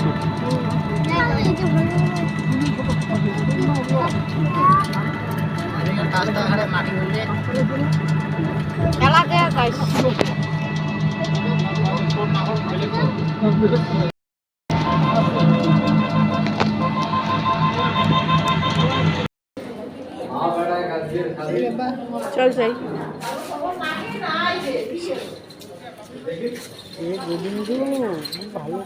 আছে। চল যাই। ভালো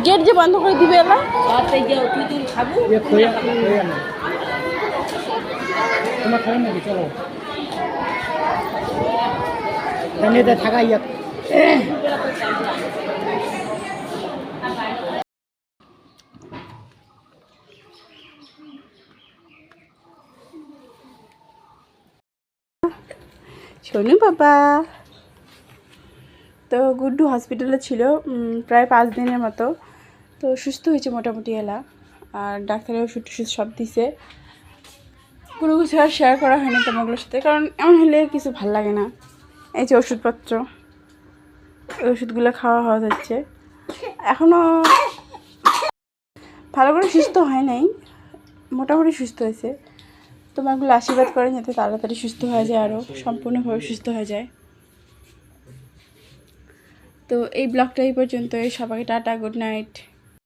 গেট যে বন্ধ করে দিবে এলা তোমার খাবেন নাকি? চলো জানিয়ে থাকা ইয়া শোনো বাবা। তো গুড্ডু হসপিটালে ছিল প্রায় 5 দিনের মতো। তো সুস্থ হয়েছে মোটামুটি এলা, আর ডাক্তারের ওষুধ টষুধ সব দিছে। কোনো কিছু আর শেয়ার করা হয়নি তোমাগুলোর সাথে, কারণ এমন হলে কিছু ভাল লাগে না। এই যে ওষুধপত্র, এই ওষুধগুলো খাওয়া যাচ্ছে। এখনও ভালো করে সুস্থ হয় নাই, মোটামুটি সুস্থ হয়েছে। তোমাগুলো আশীর্বাদ করেন যাতে তাড়াতাড়ি সুস্থ হয়ে যায়, আরও সম্পূর্ণভাবে সুস্থ হয়ে যায়। তো এই ব্লগটা এই পর্যন্ত। সবাইকে টাটা, গুড নাইট।